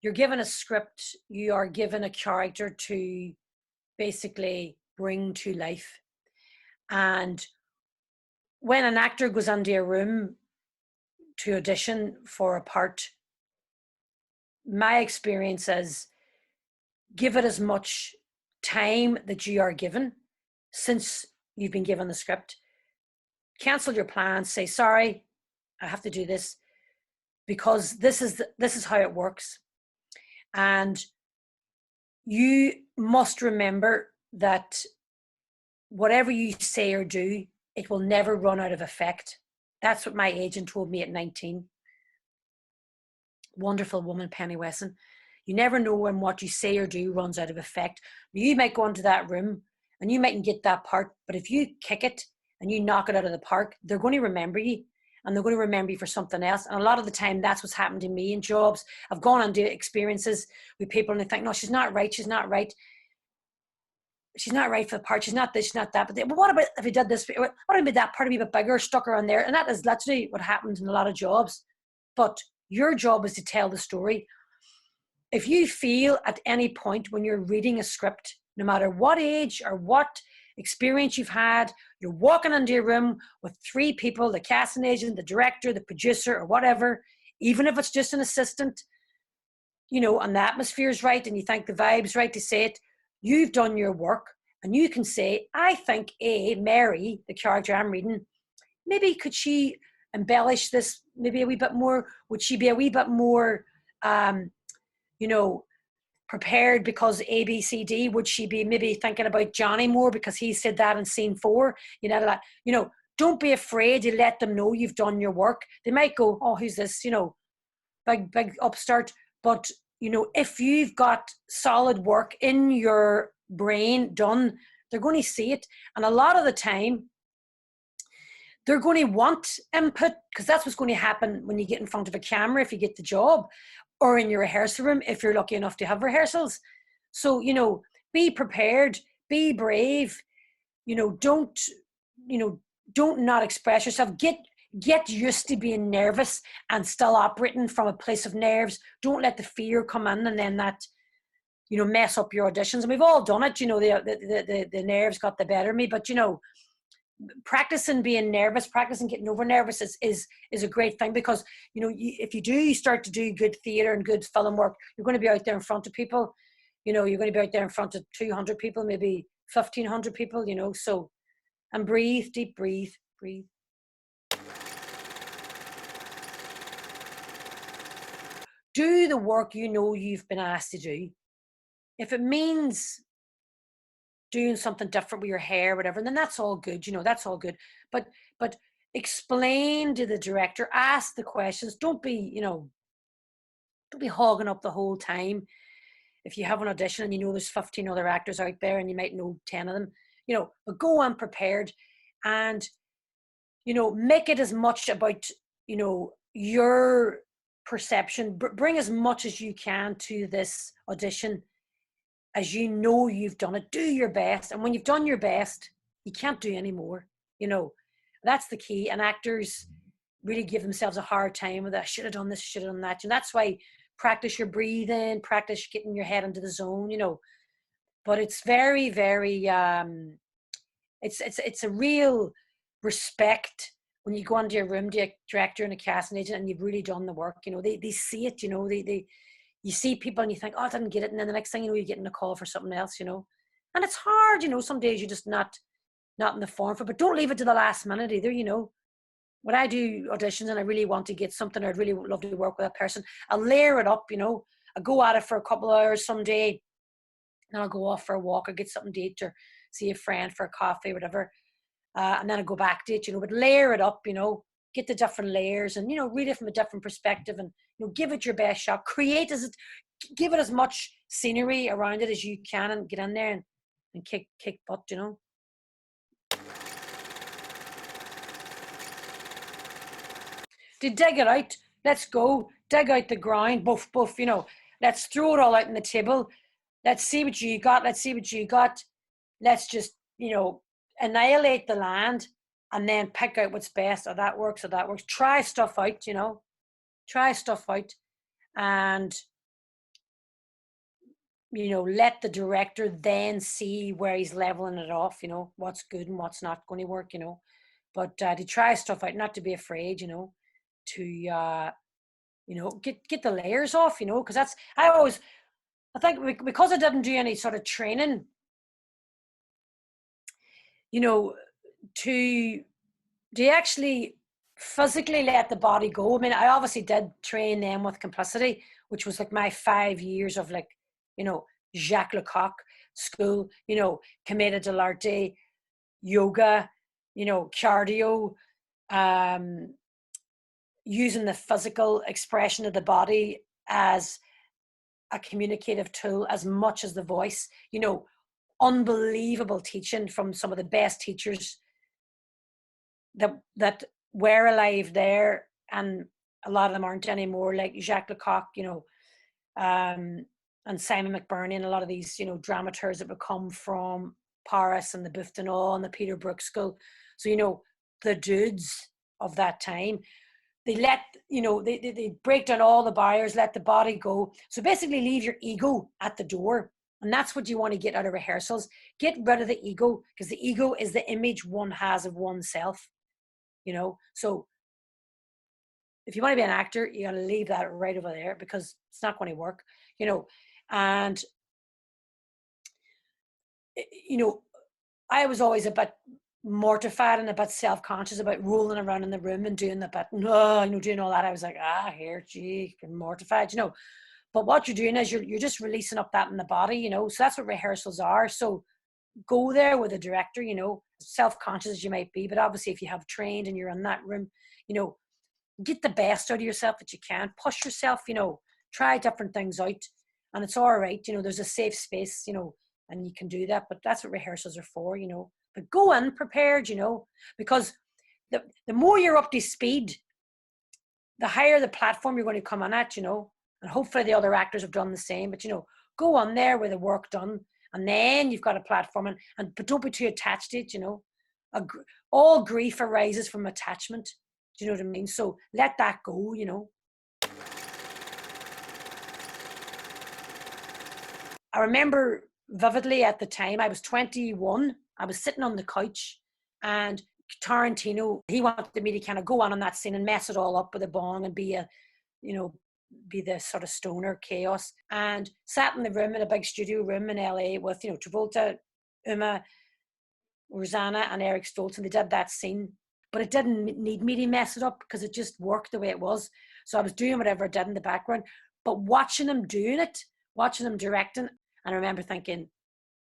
you're given a script, you are given a character to basically bring to life. And when an actor goes into a room to audition for a part, my experience is give it as much time that you are given since you've been given the script. Cancel your plans, say, sorry, I have to do this because this is how it works. And you must remember that whatever you say or do, it will never run out of effect. That's what my agent told me at 19. Wonderful woman, Penny Wesson. You never know when what you say or do runs out of effect. You might go into that room and you mightn't get that part, but if you kick it and you knock it out of the park, they're going to remember you, and they're going to remember you for something else. And a lot of the time, that's what's happened to me in jobs. I've gone on to experiences with people and they think, no, she's not right. She's not right. She's not right for the part. She's not this, she's not that. But what about if we did this? What about that part a wee bit bigger, stuck her on there? And that is literally what happens in a lot of jobs. But your job is to tell the story. If you feel at any point when you're reading a script, no matter what age or what experience you've had, you're walking into a room with 3 people, the casting agent, the director, the producer, or whatever, even if it's just an assistant, you know, and the atmosphere is right and you think the vibe's right to say it, you've done your work. And you can say, I think Mary, the character I'm reading, maybe could she embellish this maybe a wee bit more? Would she be a wee bit more, you know, prepared because A, B, C, D? Would she be maybe thinking about Johnny more because he said that in scene 4? You know, don't be afraid to let them know you've done your work. They might go, oh, who's this, you know, big upstart. But, you know, if you've got solid work in your brain done, they're going to see it. And a lot of the time, they're going to want input because that's what's going to happen when you get in front of a camera if you get the job, or in your rehearsal room if you're lucky enough to have rehearsals. So, you know, be prepared, be brave, you know, don't not express yourself. Get used to being nervous and still operating from a place of nerves. Don't let the fear come in and then that, you know, mess up your auditions. And we've all done it, you know, the nerves got the better of me, but you know, practicing being nervous, practicing getting over nervous is a great thing, because you know, if you do start to do good theatre and good film work, you're going to be out there in front of people, you know, you're going to be out there in front of 200 people, maybe 1,500 people, you know. So, and breathe, deep breathe. Do the work you know you've been asked to do. If it means doing something different with your hair, whatever, then that's all good, you know, that's all good. But explain to the director, ask the questions. Don't be hogging up the whole time. If you have an audition and you know there's 15 other actors out there and you might know 10 of them, you know, but go unprepared and, you know, make it as much about, you know, your perception. Bring as much as you can to this audition as you know you've done it. Do your best. And when you've done your best, you can't do any more. You know, that's the key. And actors really give themselves a hard time with that. I should have done this, should have done that. And that's why practice your breathing, practice getting your head into the zone, you know. But it's very, very, it's a real respect when you go into your room to a director and a casting agent and you've really done the work. You know, they see it, you know, you see people and you think, oh, I didn't get it. And then the next thing you know, you're getting a call for something else, you know. And it's hard, you know, some days you're just not in the form for it. But don't leave it to the last minute either, you know. When I do auditions and I really want to get something, I'd really love to work with that person, I'll layer it up, you know. I'll go at it for a couple of hours someday, and I'll go off for a walk or get something to eat or see a friend for a coffee, whatever. And then I'll go back to it, you know, but layer it up, you know, get the different layers and, you know, read it from a different perspective and, you know, give it your best shot. Give it as much scenery around it as you can and get in there and kick butt, you know. To dig it out, let's go, dig out the ground, buff, you know, let's throw it all out on the table. Let's see what you got. Let's just, you know, annihilate the land and then pick out what's best. Or that works. Try stuff out, you know. Try stuff out. And let the director then see where he's leveling it off, what's good and what's not going to work, but to try stuff out, not to be afraid, to get the layers off, because I think because I didn't do any sort of training, to actually physically let the body go. I mean, I obviously did train them with Complicity, which was like my 5 years of like, Jacques Lecoq school, Commedia dell'arte, yoga, cardio, using the physical expression of the body as a communicative tool as much as the voice, unbelievable teaching from some of the best teachers that were alive there, and a lot of them aren't anymore, like Jacques Lecoq, and Simon McBurney, and a lot of these, dramaturgs that would come from Paris and the Bouffe de Nol and the Peter Brook School. So, the dudes of that time, they let, they break down all the barriers, let the body go. So basically leave your ego at the door. And that's what you want to get out of rehearsals. Get rid of the ego, because the ego is the image one has of oneself. So if you want to be an actor, you got to leave that right over there, because it's not going to work, and I was always a bit mortified and a bit self-conscious about rolling around in the room and doing the bit, doing all that. I was like, here, gee, mortified, but what you're doing is you're just releasing up that in the body, so that's what rehearsals are. So go there with a director, self-conscious as you might be, but obviously if you have trained and you're in that room, get the best out of yourself that you can, push yourself, try different things out, and it's all right, there's a safe space, and you can do that. But that's what rehearsals are for, but go in prepared, because the more you're up to speed, the higher the platform you're going to come on at, and hopefully the other actors have done the same. But go on there with the work done, and then you've got a platform, but don't be too attached to it. All grief arises from attachment. Do you know what I mean? So let that go. I remember vividly at the time, I was 21. I was sitting on the couch, and Tarantino, he wanted me to kind of go on that scene and mess it all up with a bong and be the sort of stoner chaos. And sat in the room, in a big studio room in LA with, Travolta, Uma, Rosanna, and Eric Stoltz, and they did that scene. But it didn't need me to mess it up, because it just worked the way it was. So I was doing whatever I did in the background. But watching him doing it, watching him directing, and I remember thinking,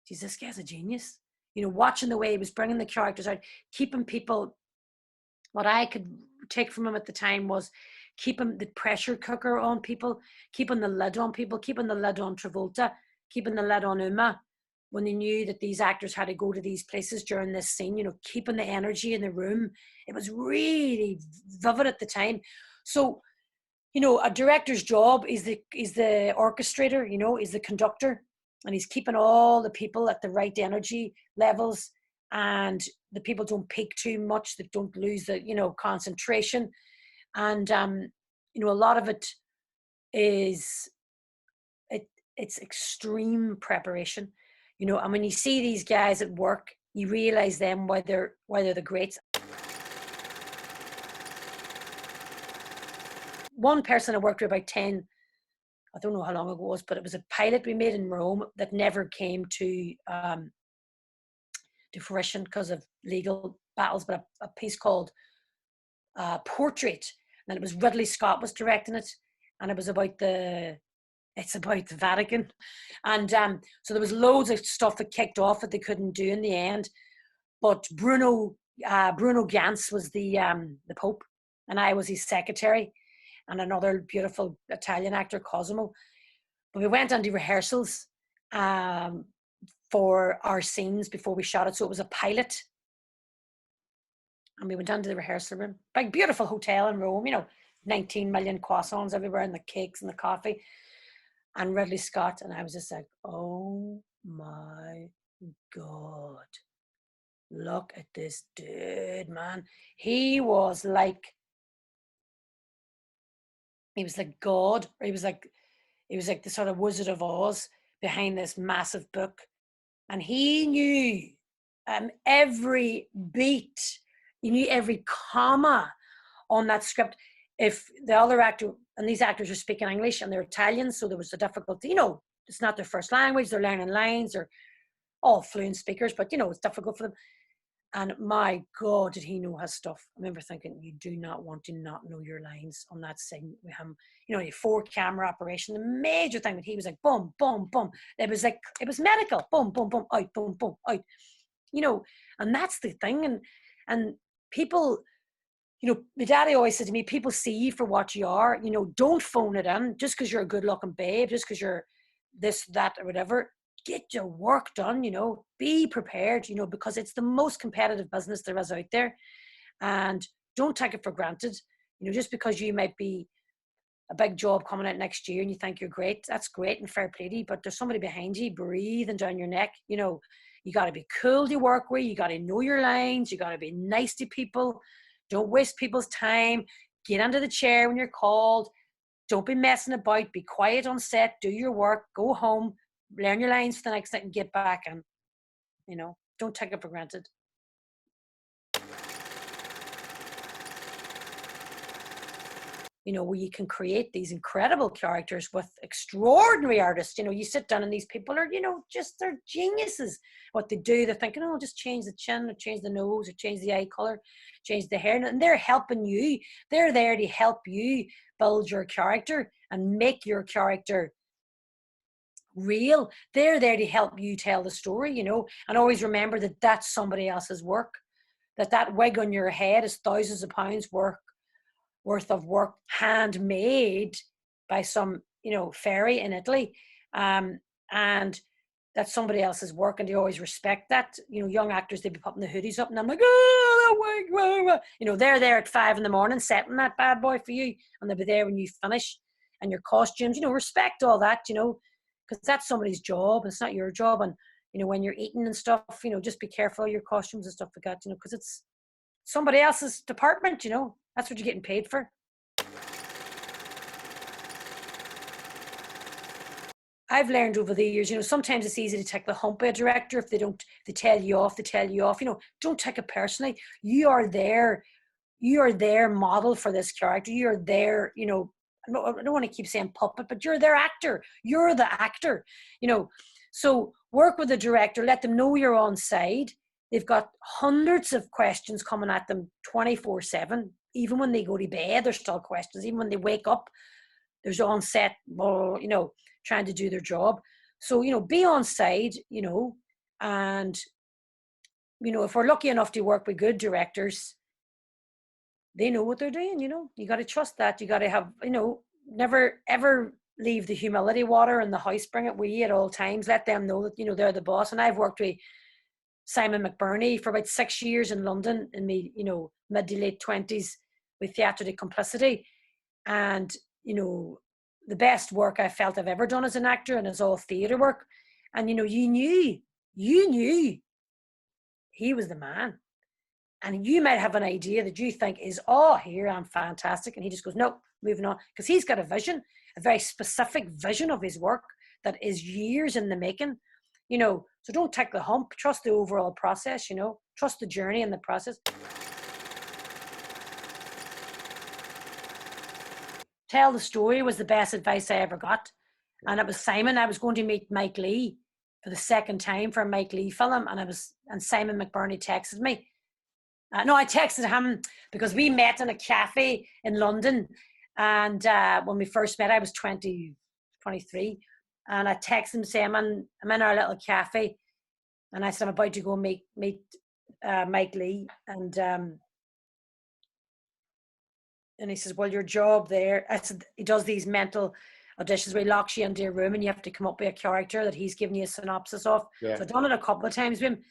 geez, this guy's a genius. Watching the way he was bringing the characters out, keeping people, what I could take from him at the time was keeping the pressure cooker on people, keeping the lid on people, keeping the lid on Travolta, keeping the lid on Uma, when they knew that these actors had to go to these places during this scene, keeping the energy in the room. It was really vivid at the time. So, a director's job is the orchestrator, is the conductor, and he's keeping all the people at the right energy levels, and the people don't peak too much, that don't lose the, concentration. And, a lot of it is, it's extreme preparation. And when you see these guys at work, you realize then why they're the greats. One person I worked with about 10, I don't know how long ago it was, but it was a pilot we made in Rome that never came to fruition because of legal battles, but a piece called Portrait, and it was Ridley Scott was directing it, and it was about the Vatican. And so there was loads of stuff that kicked off that they couldn't do in the end. But Bruno Ganz was the Pope, and I was his secretary, and another beautiful Italian actor, Cosimo. But we went on to rehearsals for our scenes before we shot it. So it was a pilot. And we went down to the rehearsal room, big, beautiful hotel in Rome, 19 million croissants everywhere, and the cakes and the coffee. And Ridley Scott, and I was just like, oh my God, look at this dude, man. He was like God, or he was like the sort of Wizard of Oz, behind this massive book, and he knew every beat, he knew every comma on that script. If the other actor, and these actors are speaking English and they're Italian, so there was a difficulty, you know, it's not their first language, they're learning lines, they're all fluent speakers, but you know, it's difficult for them. And my God, did he know his stuff. I remember thinking, you do not want to not know your lines on that scene with him. You know, a 4-camera operation, the major thing that he was like, boom, boom, boom. It was like, it was medical, boom, boom, boom, out, boom, boom, out. You know, and that's the thing. And people, you know, my daddy always said to me, people see you for what you are. You know, don't phone it in just because you're a good looking babe, just because you're this, that, or whatever. Get your work done, you know, be prepared, you know, because it's the most competitive business there is out there. And don't take it for granted. You know, just because you might be a big job coming out next year and you think you're great, that's great and fair play to you, but there's somebody behind you breathing down your neck. You know, you got to be cool to work with, you got to know your lines, you got to be nice to people, don't waste people's time, get under the chair when you're called, don't be messing about, be quiet on set, do your work, go home, learn your lines for the next night and get back in. You know, don't take it for granted. You know, where you can create these incredible characters with extraordinary artists. You know, you sit down and these people are, you know, just, they're geniuses. What they do, they're thinking, oh, just change the chin or change the nose or change the eye color, change the hair. And they're helping you. They're there to help you build your character and make your character real. They're there to help you tell the story, you know, and always remember that that's somebody else's work, that wig on your head is thousands of pounds worth of work, handmade by some, you know, fairy in Italy. And that's somebody else's work, and they always respect that. You know, young actors, they'd be putting the hoodies up and I'm like, oh, that wig, blah, blah. You know, they're there at 5 a.m. setting that bad boy for you, and they'll be there when you finish. And your costumes, you know, respect all that, you know, because that's somebody's job. It's not your job. And, you know, when you're eating and stuff, you know, just be careful of your costumes and stuff like that, you know, because it's somebody else's department, you know, that's what you're getting paid for. I've learned over the years, you know, sometimes it's easy to take the hump of a director if they tell you off, you know, don't take it personally. You are their model for this character. You're their, you know, I don't want to keep saying puppet, but you're their actor. You're the actor, you know. So work with the director, let them know you're on side. They've got hundreds of questions coming at them 24/7. Even when they go to bed, there's still questions. Even when they wake up, there's on set, you know, trying to do their job. So, you know, be on side, you know, and, you know, if we're lucky enough to work with good directors, they know what they're doing, you know. You got to trust that. You got to have, you know, never ever leave the humility water in the house. Bring it with you at all times. Let them know that, you know, they're the boss. And I've worked with Simon McBurney for about 6 years in London in me, you know, mid to late 20s with Theatre de Complicity. And, you know, the best work I felt I've ever done as an actor, and it's all theatre work. And, you know, you knew he was the man. And you might have an idea that you think is, oh, here, I'm fantastic. And he just goes, no, moving on. Because he's got a vision, a very specific vision of his work that is years in the making, you know. So don't take the hump. Trust the overall process, you know. Trust the journey and the process. Tell the story was the best advice I ever got. And it was Simon. I was going to meet Mike Leigh for the second time for a Mike Leigh film. And Simon McBurney texted me. No, I texted him because we met in a cafe in London. And when we first met, I was 23. And I texted him saying, I'm in our little cafe. And I said, I'm about to go meet Mike Leigh. And he says, well, your job there, I said, he does these mental auditions where he locks you into a room and you have to come up with a character that he's giving you a synopsis of. Yeah. So I've done it a couple of times with him.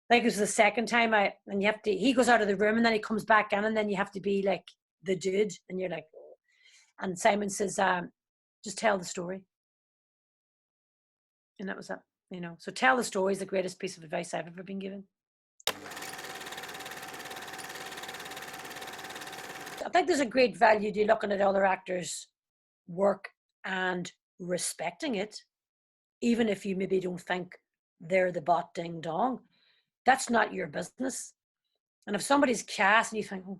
I think it was the second time and you have to, he goes out of the room and then he comes back in and then you have to be like the dude and you're like, oh. And Simon says, just tell the story. And that was it, you know. So tell the story is the greatest piece of advice I've ever been given. I think there's a great value to looking at other actors' work and respecting it. even if you maybe don't think they're the bot ding dong. That's not your business. And if somebody's cast and you think, oh,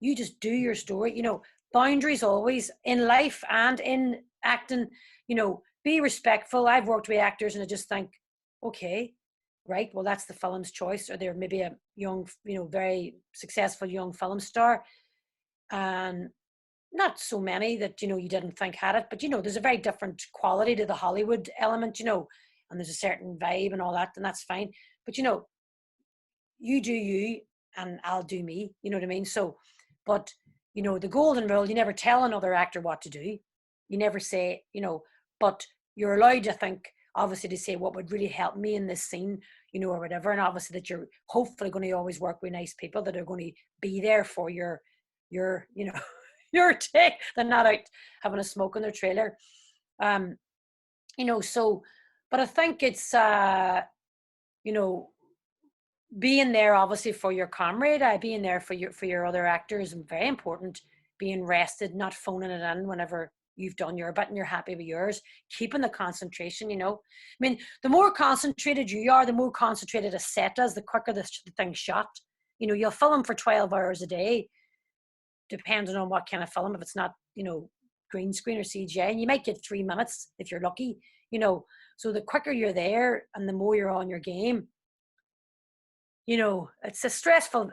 you just do your story, you know, boundaries always in life and in acting, you know, be respectful. I've worked with actors and I just think, okay, right, well, that's the film's choice. Or they're maybe a young, you know, very successful young film star. And not so many that, you know, you didn't think had it, but, you know, there's a very different quality to the Hollywood element, you know, and there's a certain vibe and all that, and that's fine. But, you know, you do you and I'll do me, you know what I mean? So, but, you know, the golden rule, you never tell another actor what to do. You never say, you know, but you're allowed to think, obviously, to say what would really help me in this scene, you know, or whatever. And obviously that you're hopefully going to always work with nice people that are going to be there for your, you know, your take. They're not out having a smoke in their trailer. You know, so, but I think it's, you know, being there obviously for your comrade, being there for your other actors, and very important. Being rested, not phoning it in whenever you've done your bit and you're happy with yours. Keeping the concentration, you know. I mean, the more concentrated you are, the more concentrated a set is, the quicker the thing's shot. You know, you'll film for 12 hours a day, depending on what kind of film. If it's not, you know, green screen or CGI, and you might get 3 minutes if you're lucky, you know. So the quicker you're there and the more you're on your game, you know, it's a stressful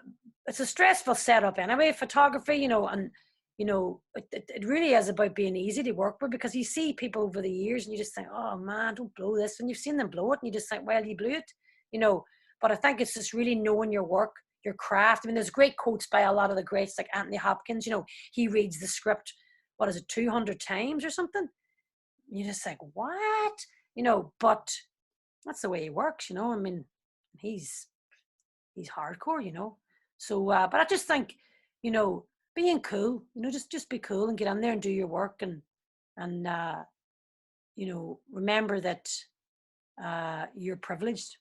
setup anyway, photography, you know. And you know, it really is about being easy to work with, because you see people over the years and you just think, oh man, don't blow this, and you've seen them blow it and you just think, well, you blew it, you know. But I think it's just really knowing your work, your craft. I mean, there's great quotes by a lot of the greats, like Anthony Hopkins, you know. He reads the script, what is it, 200 times or something. You just think, what, you know. But that's the way he works, you know. I mean, he's hardcore, you know. So, but I just think, you know, being cool, you know, just be cool and get in there and do your work, and you know, remember that you're privileged.